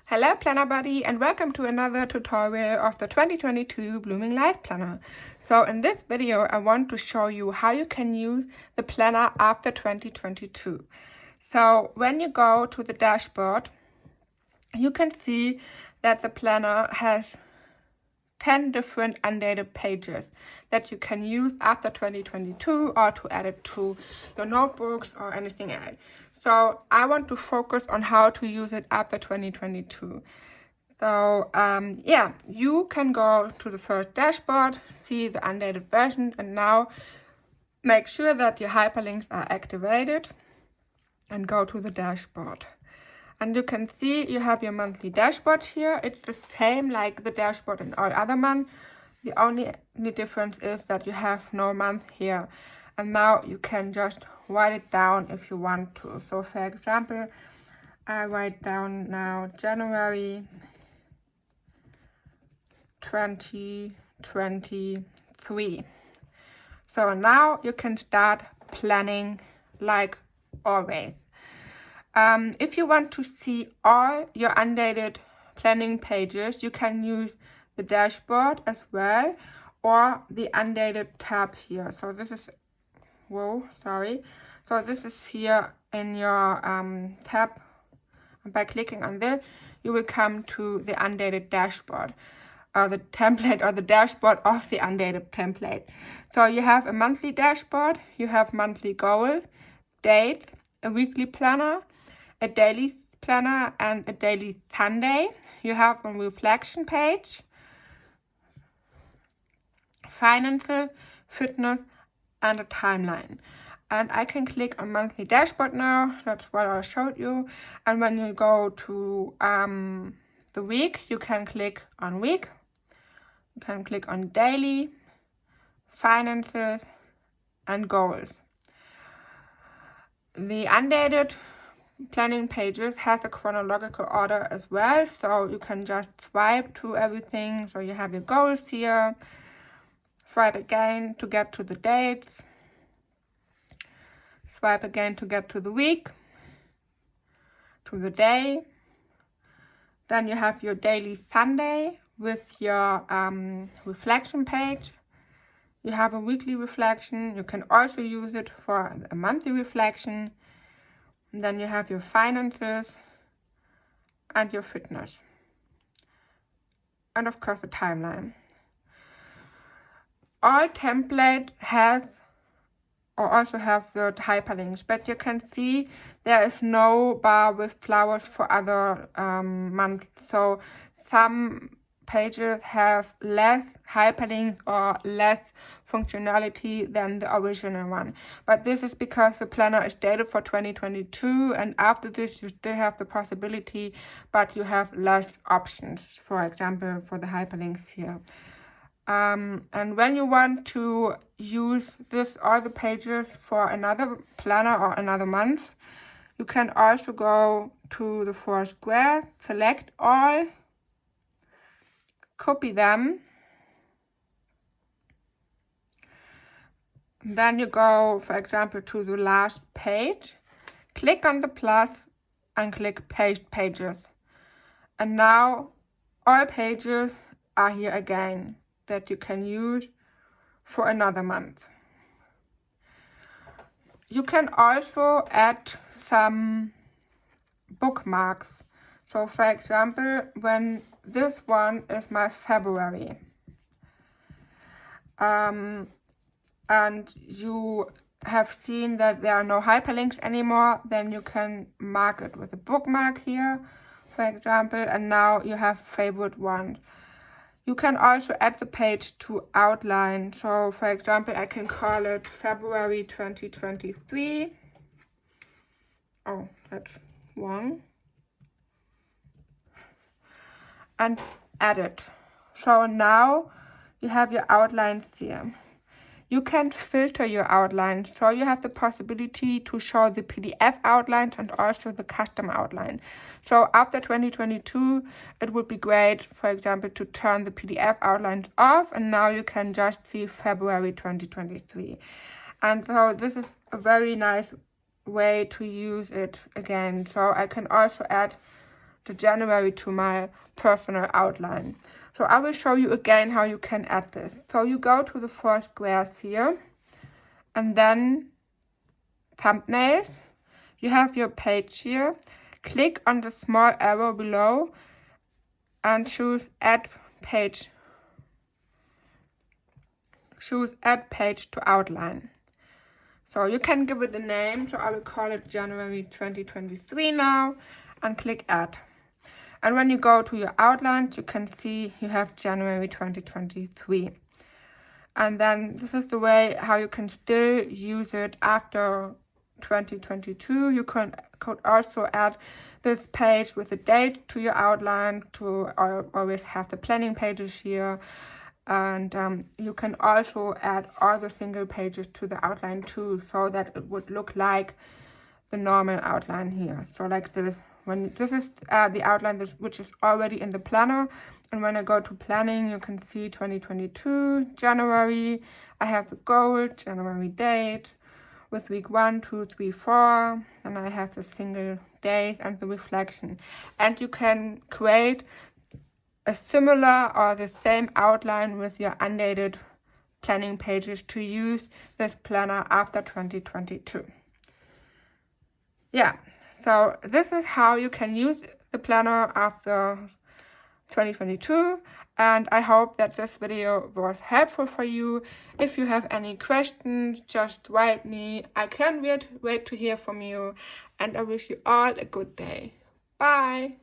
Hello Planner Buddy and welcome to another tutorial of the 2022 Blooming Life Planner. So in this video I want to show you how you can use the planner after 2022. So when you go to the dashboard, you can see that the planner has 10 different undated pages that you can use after 2022 or to add it to your notebooks or anything else. So I want to focus on how to use it after 2022. So yeah, you can go to the first dashboard, see the undated version, and now make sure that your hyperlinks are activated and go to the dashboard. And you can see you have your monthly dashboard here. It's the same like the dashboard in all other months. The only difference is that you have no month here. And now you can just write it down if you want to. So for example, I write down now January 2023. So now you can start planning like always. If you want to see all your undated planning pages, you can use the dashboard as well or the undated tab here. So this is, So this is here in your tab. And by clicking on this, you will come to the undated dashboard, or the template or the dashboard of the undated template. So you have a monthly dashboard, you have monthly goal, dates, a weekly planner, a daily planner, and a daily Sunday. You have a reflection page, finances, fitness, and a timeline. And I can click on monthly dashboard now. That's what I showed you. And when you go to the week, you can click on week. You can click on daily, finances, and goals. The undated planning pages has a chronological order as well, so you can just swipe to everything. So you have your goals here, swipe again to get to the dates, swipe again to get to the week, to the day. Then you have your daily Sunday with your reflection page. You have a weekly reflection. You can also use it for a monthly reflection. And then you have your finances and your fitness. And of course the timeline. All template has or also have the hyperlinks, but you can see there is no bar with flowers for other months. So some pages have less hyperlinks or less functionality than the original one. But this is because the planner is dated for 2022, and after this you still have the possibility, but you have less options, for example, for the hyperlinks here. And when you want to use all the pages for another planner or another month, you can also go to the four squares, select all, copy them. Then you go, for example, to the last page, click on the plus and click paste pages. And now all pages are here again that you can use for another month. You can also add some bookmarks. So for example, when this one is my February, and you have seen that there are no hyperlinks anymore, then you can mark it with a bookmark here, for example, and now you have favorite ones. You can also add the page to outline. So for example, I can call it February 2023. Oh, that's wrong. And add it. So now you have your outlines here. You can filter your outlines, so you have the possibility to show the PDF outlines and also the custom outline. So after 2022, it would be great, for example, to turn the PDF outlines off, and now you can just see February 2023. And so this is a very nice way to use it again. So I can also add the January to my personal outline. So I will show you again how you can add this. So you go to the 4 squares here, and then thumbnails. You have your page here. Click on the small arrow below and choose add page. Choose add page to outline. So you can give it a name. So I will call it January 2023 now, and click add. And when you go to your outlines, you can see you have January 2023. And then this is the way how you can still use it after 2022. You could also add this page with a date to your outline to always have the planning pages here. And you can also add all the single pages to the outline too, so that it would look like the normal outline here. So like this. When this is the outline which is already in the planner, and when I go to planning, you can see 2022 January. I have the goal January date with week 1, 2, 3, 4, and I have the single days and the reflection. And you can create a similar or the same outline with your undated planning pages to use this planner after 2022. Yeah. So this is how you can use the planner after 2022, and I hope that this video was helpful for you. If you have any questions, just write me. I can't wait to hear from you, and I wish you all a good day. Bye!